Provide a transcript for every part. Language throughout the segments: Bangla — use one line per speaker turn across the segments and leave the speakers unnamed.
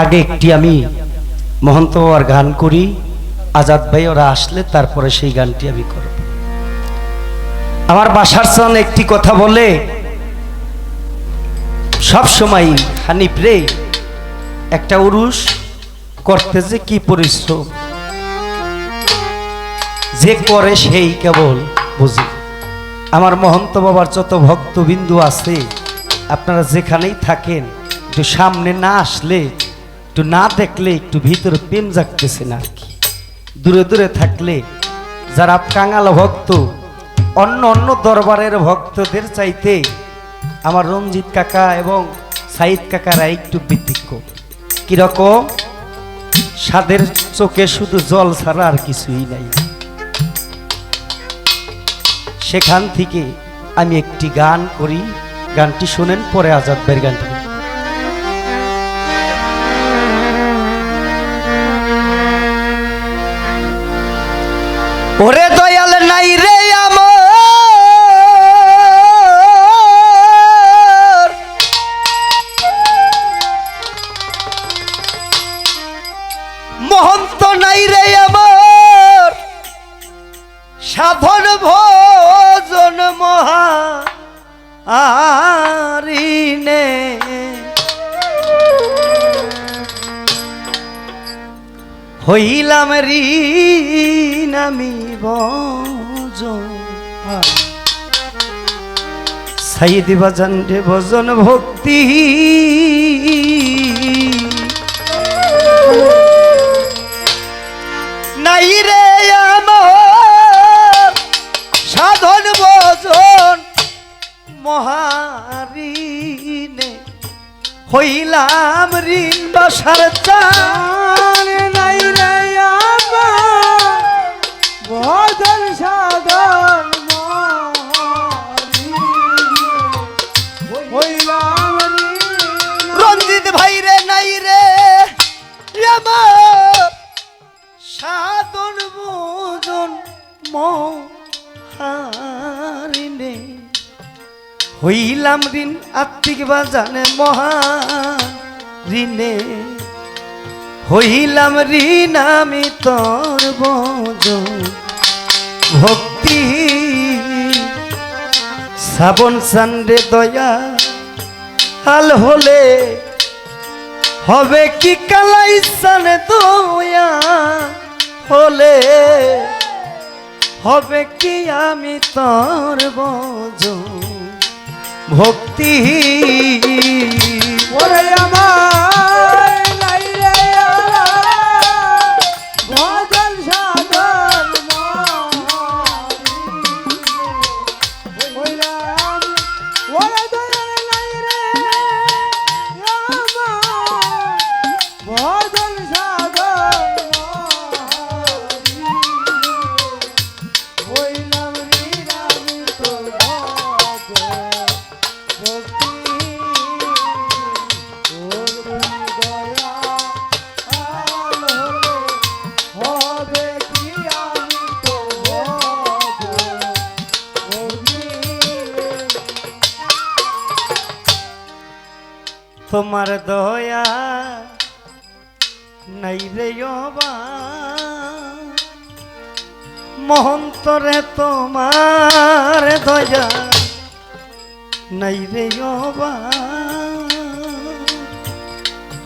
আগে একটি আমি মহন্ত বাবার গান করি, আজাদ ভাই ওরা আসলে তারপরে সেই গানটি আমি করব। আমার বাসার সন একটি কথা বলে, সব সময় হানিফ রে, একটা উরুস করতে যে কি পরিশ্রম, যে করে সেই কেবল বুঝে। আমার মহন্ত বাবার যত ভক্তবিন্দু আছে, আপনারা যেখানেই থাকেন, একটু সামনে না আসলে, একটু না দেখলে, একটু ভিতরে প্রেম জাগতেছে না আর কি। দূরে দূরে থাকলে যারা কাঙাল ভক্ত, অন্য অন্য দরবারের ভক্তদের চাইতে আমার রঞ্জিত কাকা এবং সাইদ কাকারা একটু ব্যতিক্রম। কিরকম? সাদের চোখে শুধু জল ছাড়া আর কিছুই নাই। সেখান থেকে আমি একটি গান করি, গানটি শোনেন, পরে আজাদ ভাইয়ের গানটি। ওরে দয়াল নাই রে আমার, মহন্ত নাই রে আমার, সাধন ভজন মহা আরিনে, হইলাম ঋণ আমি ভজন। সাইদি বাজান রে ভজন ভক্তি, নাই রে আমার সাধন ভজন মহারিনে, হইলাম ঋণ বাসার চান। নাই রে আমার ভজন সাধন হইলাম রঞ্জিত ভাই রে, নাই রে আমার সাধন ভজন মহারিনে, হইলাম ঋণ আত্মিক বাজানে মহারিনে, হইলাম ঋণ আমি তোর ভজন ভক্তি। শ্রাবণ চান্দে দয়া হাল হলে, হবে কি কালাই সানে দয়া হলে, হবে কি আমি তোর ভজন ভক্তি। ওরে আমার নাই রে ভজন সাধন হইলাম, ওরে দয়াল নাই রে আমার ভজন সাধন হইলাম ঋণ আমি তোর ভজন ভক্তি। হবে কি আমি তোর ভজন ভক্তি। তোমার দয়া নাই রে মহন্তরে, তোমার দয়া নাই রে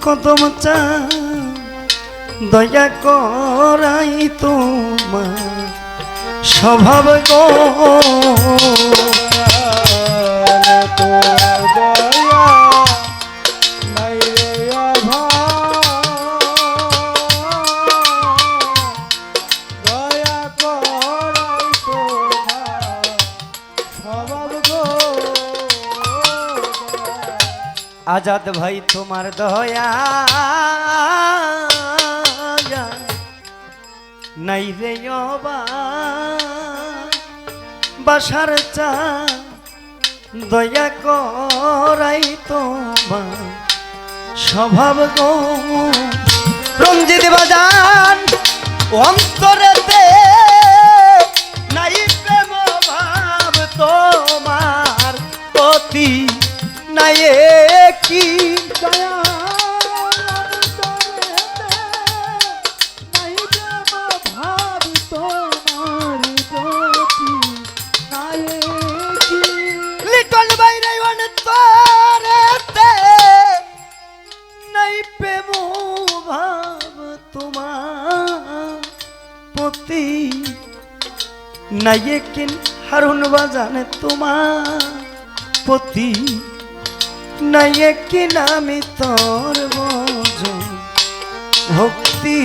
কদম চা দয়া করাই তোমার স্বভাব গো। আজাদ ভাই তোমার দয়া নাই রে বাসার চা দয়া করাই তোমার স্বভাব গো। রঞ্জিত বাজান অন্তরেতে নাই প্রেম ভাব তোমার প্রতি, নাই কি দয়া তোমার প্রতি নাই কিন হারুন বাজানে তোমার প্রতি নাই কিন আমি তোর ভজন ভক্তি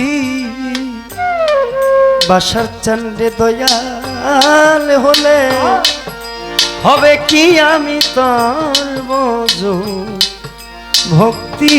বাসার চন্ডে দয়াল হলে হবে কি আমি তোর ভজন ভক্তি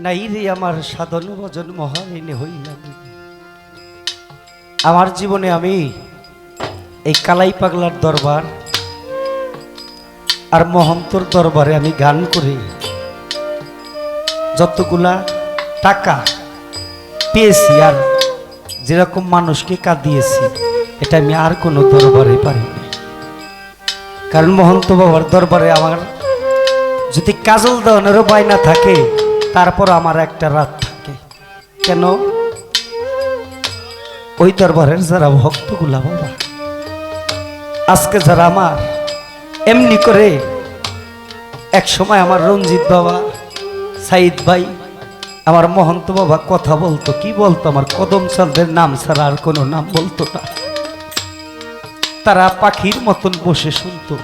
নাই রে আমার সাধন ভজন মহারিণী হইলা আমার জীবনে আমি এই কালাই পাগলার দরবার আর মহন্তর দরবারে আমি গান করি যতগুলা টাকা পেয়েছি আর যেরকম মানুষকে কাঁদিয়েছি এটা আমি আর কোনো দরবারে পারিনি কারণ মহন্ত বাবার দরবারে আমার যদি কাজল দেওয়ানেরও বায়না থাকে তারপর আমার একটা রাত থাকে কেন ওই দরবারের যারা ভক্তগুলা বাবা আজকে যারা আমার এমনি করে এক সময় আমার রঞ্জিত বাবা সাইদ ভাই আমার মহন্ত বাবা কথা বলতো কি বলতো আমার কদম চাঁদের নাম ছাড়া আর কোনো নাম বলতো না তারা পাখির মতন বসে শুনতো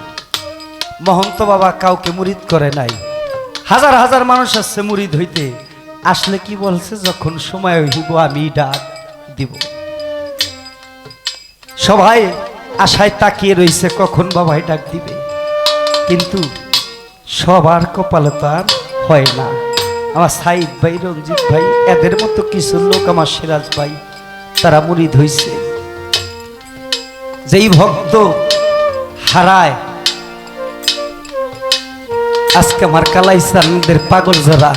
মহন্ত বাবা কাউকে মুরিদ করে নাই হাজার হাজার মানুষ আসছে মুরিদ হইতে আসলে কি বলছে যখন সময় হইব আমি ডাক দিব সবাই আশায় তাকিয়ে রইছে কখন বাবাই ডাক দিবে কিন্তু সবার কপালে তো আর হয় না আমার সাইদ ভাই রঞ্জিত ভাই এদের মতো কিছু লোক আমার সিরাজ ভাই তারা মুরিদ হইছে যেই ভক্ত হারায় আজকে আমার কালাই সানদের পাগল যারা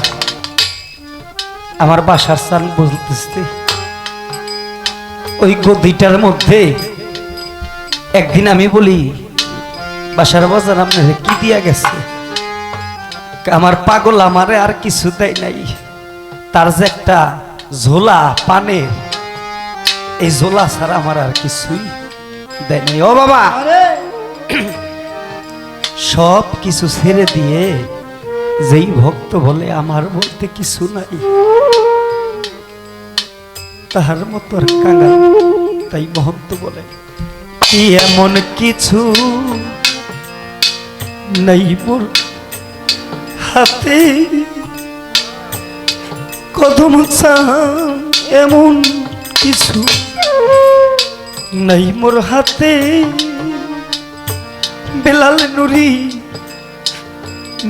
আমার বাসার সান বলতেছে ওই গদিটার মধ্যে একদিন আমি বলি বাসার বাজার আপনার কি দিয়া গেছে আমার পাগল আমারে আর কিছু দেয় নাই তার যে একটা ঝোলা পানের এই ঝোলা ছাড়া আমার আর কিছুই দেয় নাই ও বাবা সব কিছু ছেড়ে দিয়ে যেই ভক্ত বলে আমার বলতে কিছু নাই তাহার মতো কাঙাল তাই মহন্ত বলে কি এমন কিছু নাই মোর হাতে কদম চান এমন কিছু নাই মোর হাতে বেলাল নুরি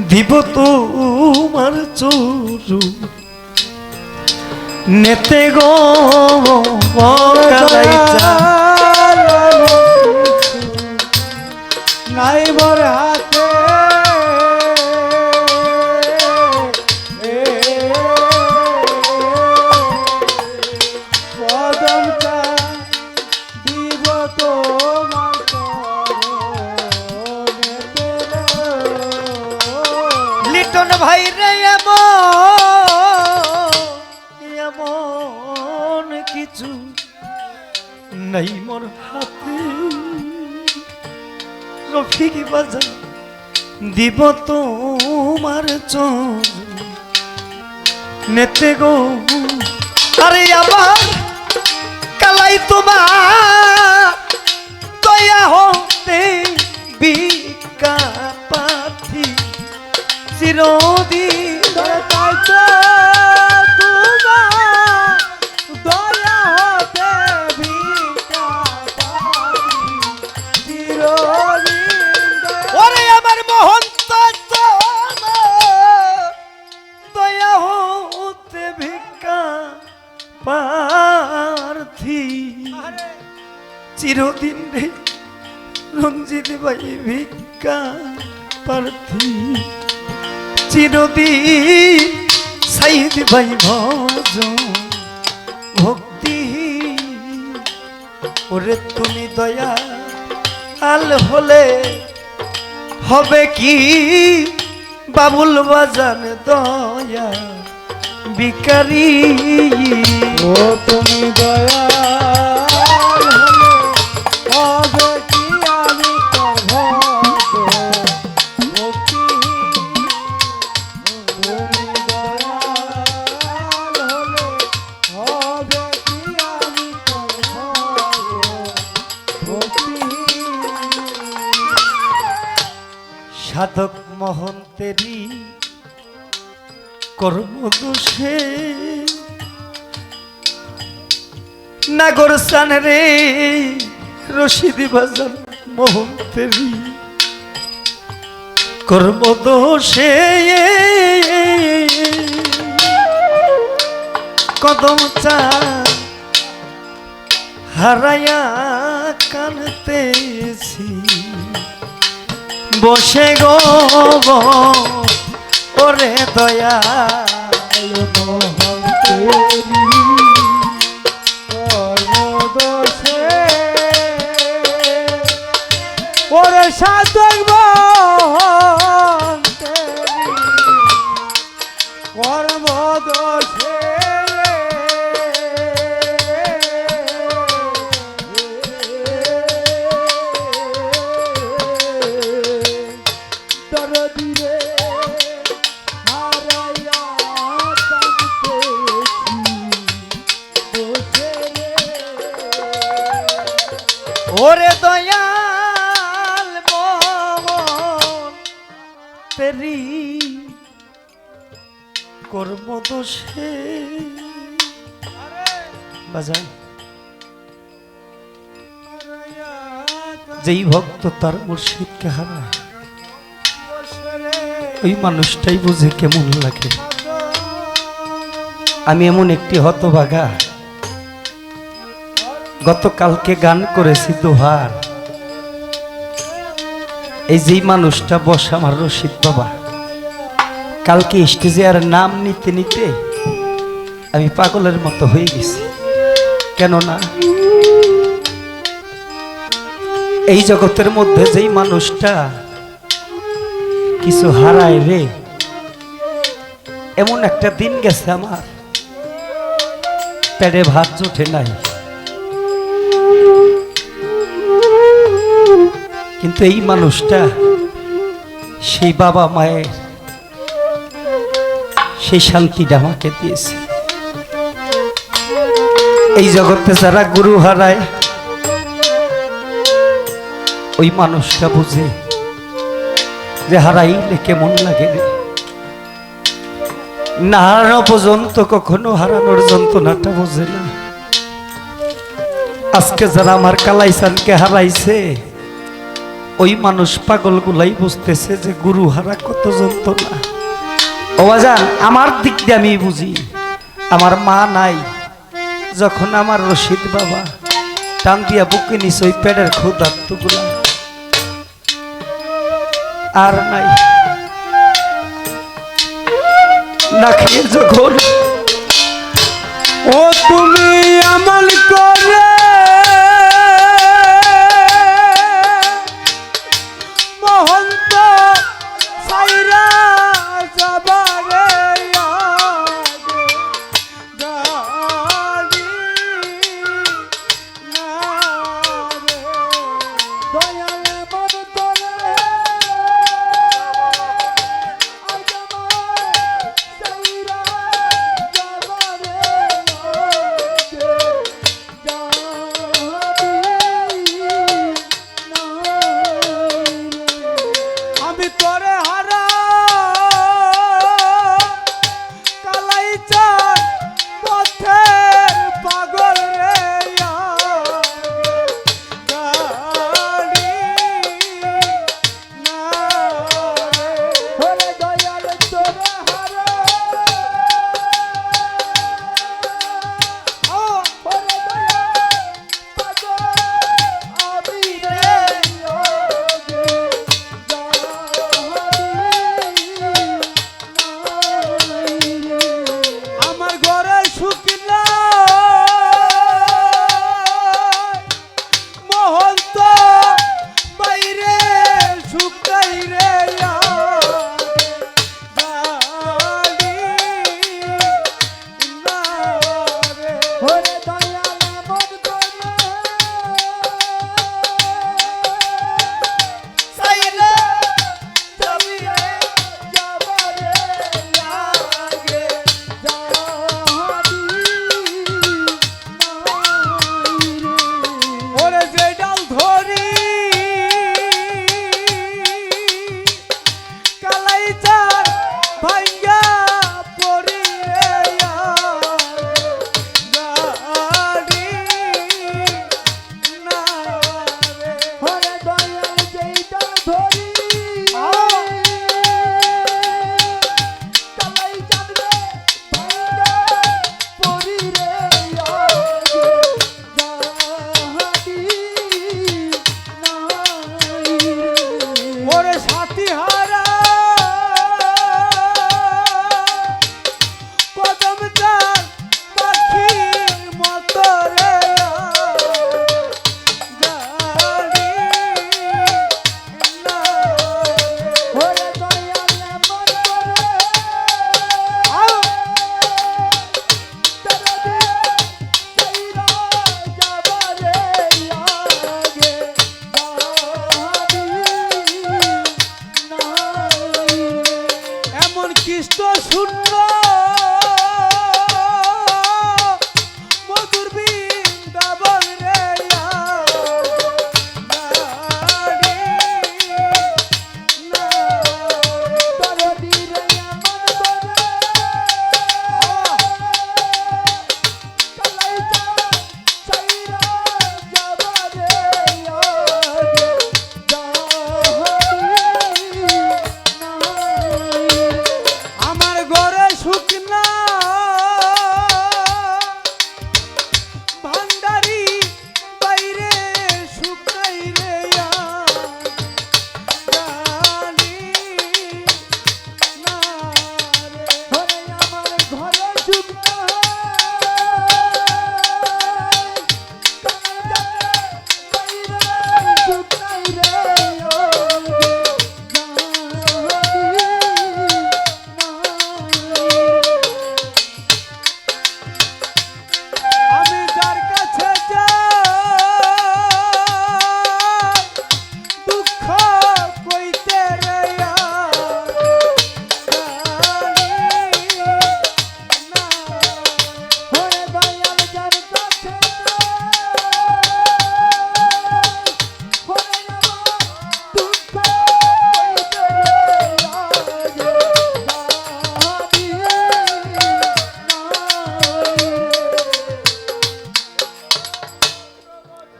দিব তোমার চরু নেতে গো
নাই মোর হাতে কদমটা দিব তোমার
লিটন ভাই রে এমন কিছু নাই মোর হাতে রফিকি বাজার দিব তোমার চোর নেতে গো আরে আবার কালাই তোমার দয়া হোক চিরদিন রে রঞ্জিত ভাই ভিক্ষা প্রার্থী, চিরদিন সাইদ ভাই ভজ ভক্তি। ওরে তুমি দয়া আল হলে হবে কি বাবুল বাজান দয়া ভিখারি।
ও তুমি দয়া হবে কি আমি ভক্তি। তুমি দয়া হলে হবে কি আমি ভক্তি।
সাধক মহন্তেরি কর্মদোষে নাগর সান রে রশিদি বাজান মহন্তেরি কর্মদোষে কদম চা হারায়া কানতেছি বসে গো ওরে দয়া
ওরে সাধক কর্মদোষে দরদিরে হারাইয়া
ওরে দয়াল মোহন তেরি কর্মদোষে বাজান যেই ভক্ত তার মুর্শিদকে হারায় ওই মানুষটাই বুঝে কেমন লাগে। আমি এমন একটি হতভাগা, গতকালকে গান করেছি দোহার, এই যেই মানুষটা বসা আমার রশিদ বাবা, কালকে স্টেজে আর নাম নিতে নিতে আমি পাগলের মতো হয়ে গেছি। কেননা এই জগতের মধ্যে যেই মানুষটা কিছু হারায় রে, এমন একটা দিন গেছে আমার পেটে ভাত জোটে নাই, কিন্তু এই মানুষটা সেই বাবা মায়ের সেই শান্তিটা আমাকে দিয়েছে। এই জগতে যারা গুরু হারায় ওই মানুষটা বুঝে যে হারাইলে কেমন লাগে রে। না হারানো পর্যন্ত কখনো হারানোর যন্ত্রণাটা বোঝে না। আজকে যারা আমার কালাইসানকে হারাইছে ওই মানুষ পাগল গুলাই বুঝতেছে যে গুরু হারা কত যন্ত্রণা। ও বাজান, আমার দিক দিয়ে আমি বুঝি, আমার মা নাই, যখন আমার রশিদ বাবা টান দিয়া বুকে নিস ওই পেটের ক্ষুধার্তগুলা আর নাই, না খেয়ে যখন
ও তুমি আমল করে মহন্ত সাইরা যাবারে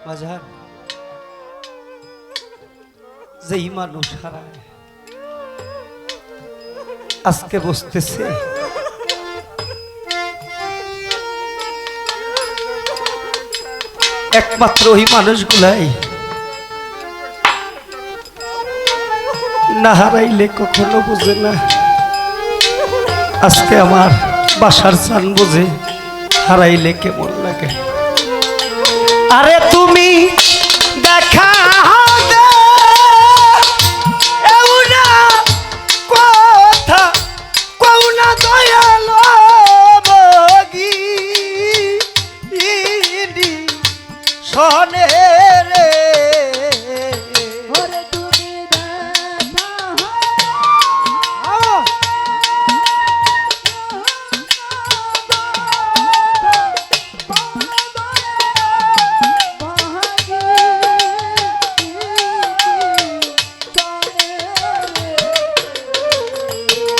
বাজার যেই মানুষ হারায় আজকে বসতেছে একমাত্র ওই মানুষগুলাই না হারাইলে কখনো বোঝে না। আজকে আমার বাসার চান বোঝে হারাইলে কেমন লাগে। আরে তুমি দেখা দে এউনা কথা কউনা দয়াল বগি ইনি শোনে রে।
ওরে তুমি দেখা আও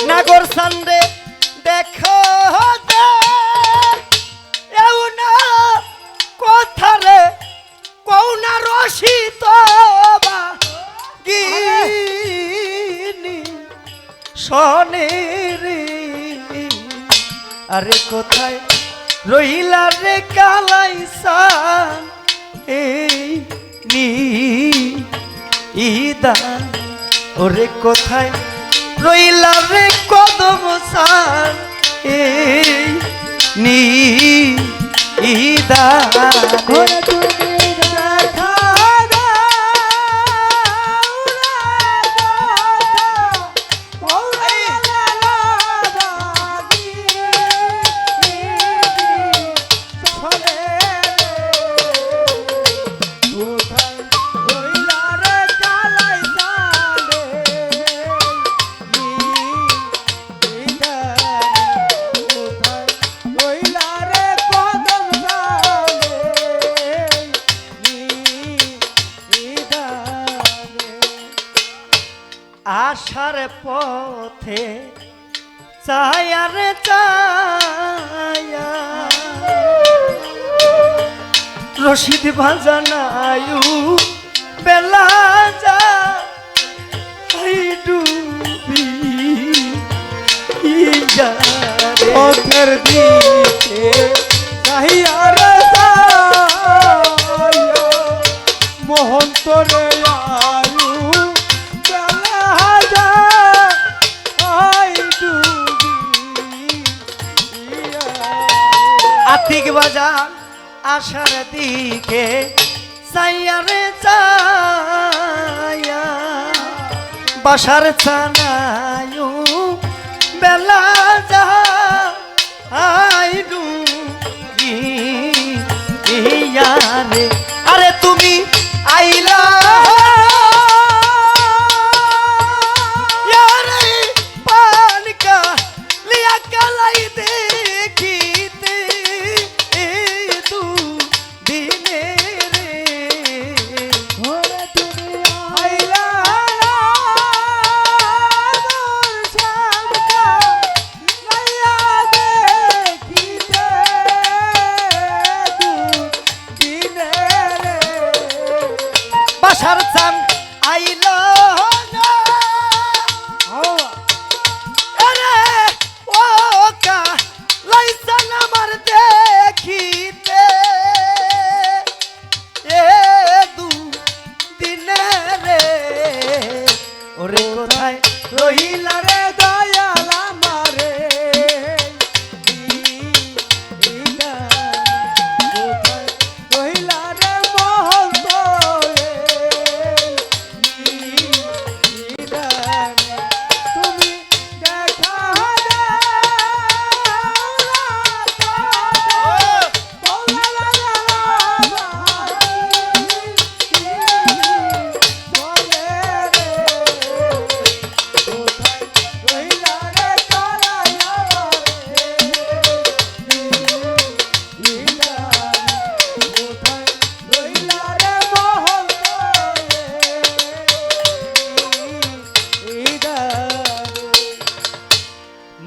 নাগর সান্দে দেখো দে এউনা কথা রে কউনা রসিত বা গিনি শোনে রে। আরে কোথায় রইলা রে কালাইসান এই নি ইদান। ওরে কোথায় রইলা রে কদম সান এই নি ইদান।
ওরে তুমি দেখা
আশার পথে চায়া রে চায়া রশিদ ভাজানায়ু বেলা যা ডুবি যা রে।
পথের দিকে চাহিয়া রে যাইয়া মোহন তোরে আয়ু বেলা যায় আই ডুবি
আতিক বাজার আশার দিকে চাইয়া রে চাইয়া বাসার ছানায়ু বেলা যা আইডু রে। আরে তুমি আইলা यारे पान का लिया कलाई देखीते तू दिने रे।
ওরে তুমি আইলা মোর সামকা লাইয়া দেখিতে দু দিনে রে।
বাসার চান আইলো না আরে ও কা লাইসান আমার দেখিতে এ দু দিনে রে। ওরে কোথায় রহিলা রে
দয়াল আমারে রহিলা রে মোহন তোরে তুমি দেখা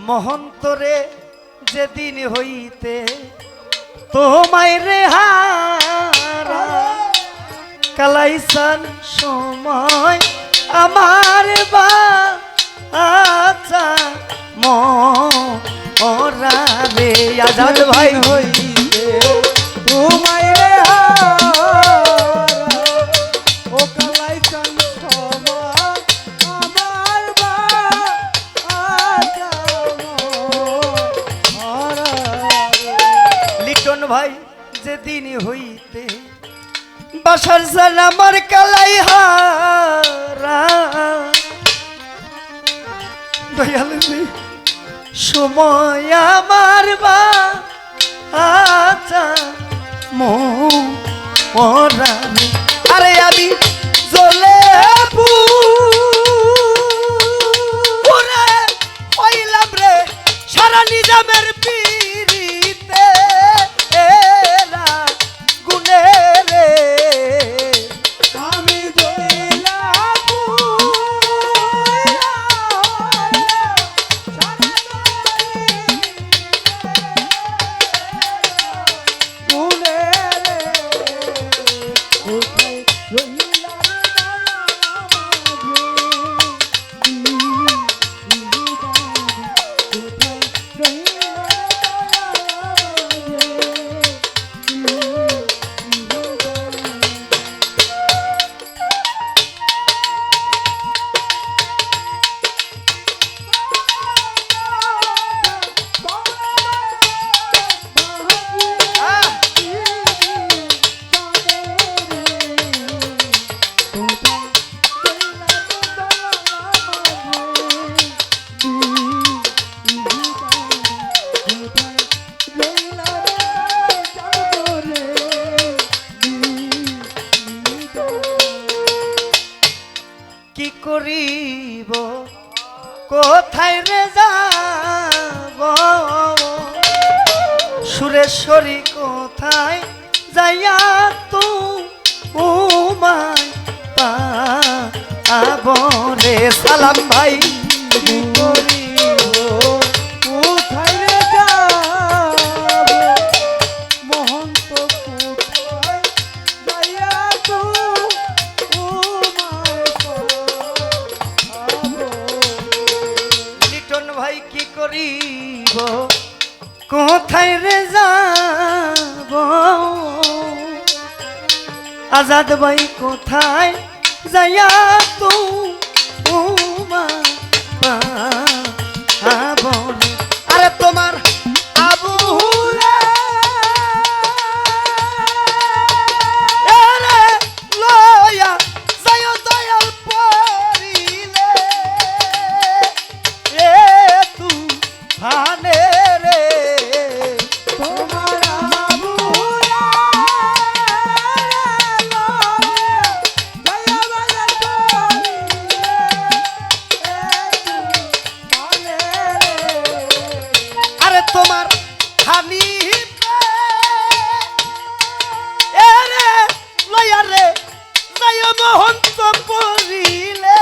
মহন্তরে যেদিন হইতে তোমায় রে হারা কালাইসান সময় আমার বা আচ্ছা মোরা রে আজাদ ভাই
হইতে তোমায় রে হারা ও কালাইছান সমান আমার বা হারা
লিটন ভাই যেদিন হইতে বাসার সাল আমার কালাই হারা দয়াল রে, সময় আমার বা আচ্ছা মোরা রে। আরে আমি জ্বলে পুরে হইলাম রে সারা নিজামের পিড়িতে এরা গুনে রে।
আমি জয়লা গুনে রে কোথায় রইলা
কি করিব কোথায় রে যাব সুরেশ্বরী কোথায় যাইয়া তোমায় পাবো রে সালাম ভাই
কি করিব কোথায় রে যাব মহন্ত কোথায় যাইয়া তোমায় পাবো
লিটন ভাই কি করিব কোথায় রে যাব আজাদ ভাই কোথায় যাইয়া তোমায় পাবো রে। আরে তোমার আবু রে এরে লয়া যায় দয়াল পরিলে এ তু ভানে রে।
তোমার আবুরা জয়া বাজার করিলে
আরে তোমার খানি এরে লয়া রে যায় মহন্ত পরিলে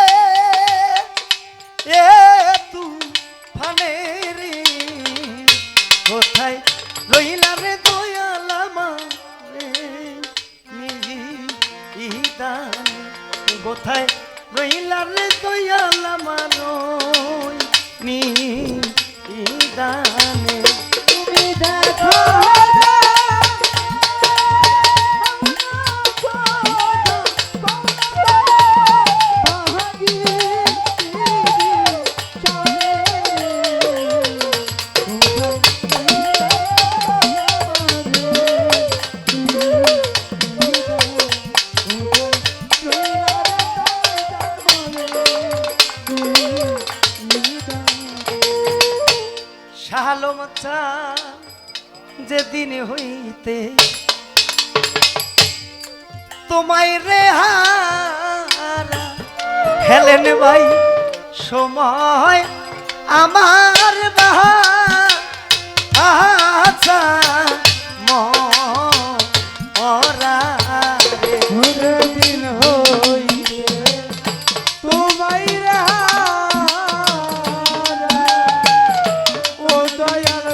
এ তু ফানে রে কোথায় রইলা রে দয়াল আমারে নিদান কোথায় রইলা রে দয়াল আমার নিদানে।
তুমি দেখো
শাহালম চা যেদিন হইতে তোমায় রে হারা হেলেন ভাই সময় আমার বাহা আচ্ছা মরা রে।
ঘুরে দিন হইতে তোমায় রে হারা ও দয়াল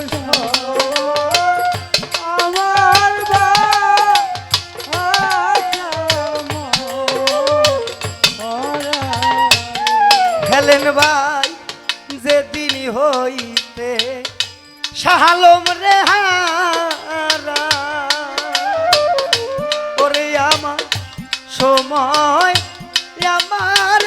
আমার বা আচ্ছা
হেলেন ভাই যেদিন হইতে শাহালম রে হারা ওরে আমার সময় আমার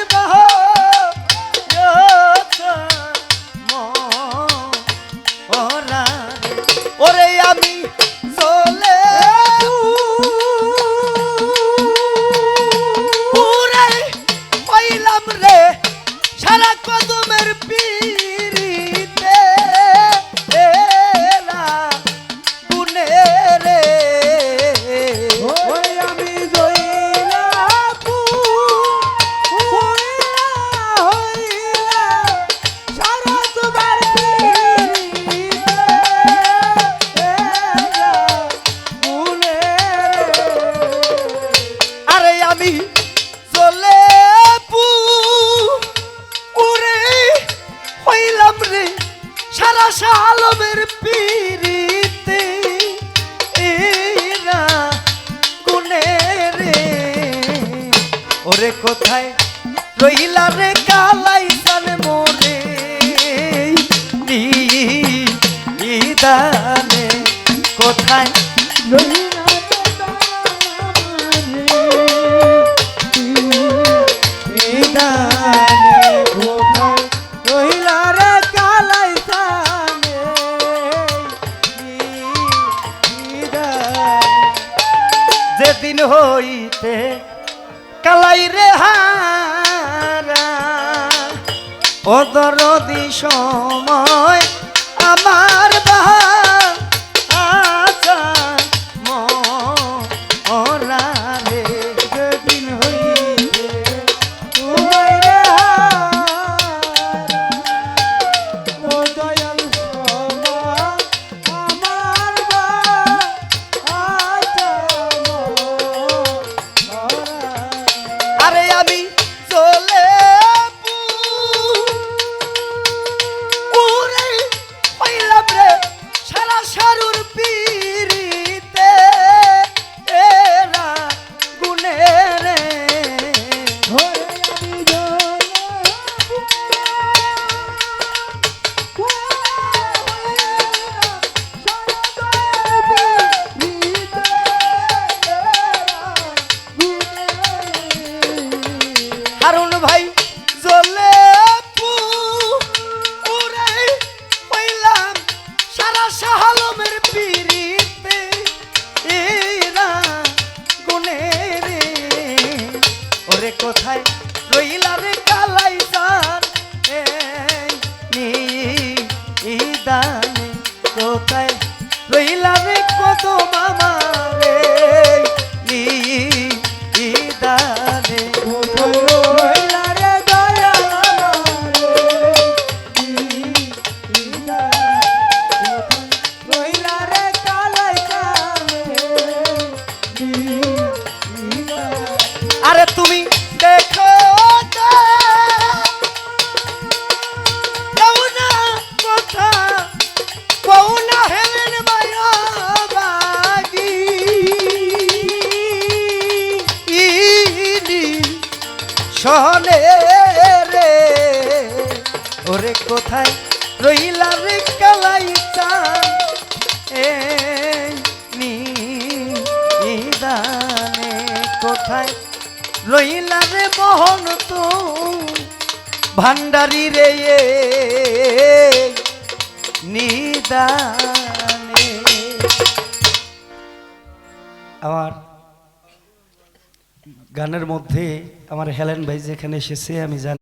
ওরে আমি চলে পাইলাম রে সারা কদমের পিড়িতে গুনে রে
ওই আমি জইলা হইলা সারা তোমার
আরে আমি চলে পুরে হইলাম রে সারা শালমের পিড়িতে এরা গুনে রে ওরে কোথায় রইলা রে কালাই সান মোরে নিদানে কোথায় যেদিন হইতে কালাই রে হারা ও দরদি সময় আমার মরা রে
যেদিন হইতে তোমায় রে ও দয়াল আমার
আরে আমি চলে পুরে হইলাম রে সারা সারুর পিড়িতে এরা গুনে রে হারুন ভাই জ্বলে পুরে হইলাম সারা শাহালমের পিড়িতে এরা গুনে রে ওরে কোথায় রইলা রে কালাই সার নিদানে কোথায় রইলা রে কত মামা রে নিদানে আরে তুমি দেখো না কথা কও না হেলেন বাগি সহনে রে ওরে কোথায় রইলা রে কালাই চান নিদানে কোথায় রইলা রে মোহন তো ভান্ডারি রে নিদানে আমার গানের মধ্যে আমার হেলেন ভাই যেখানে এসেছে আমি জানি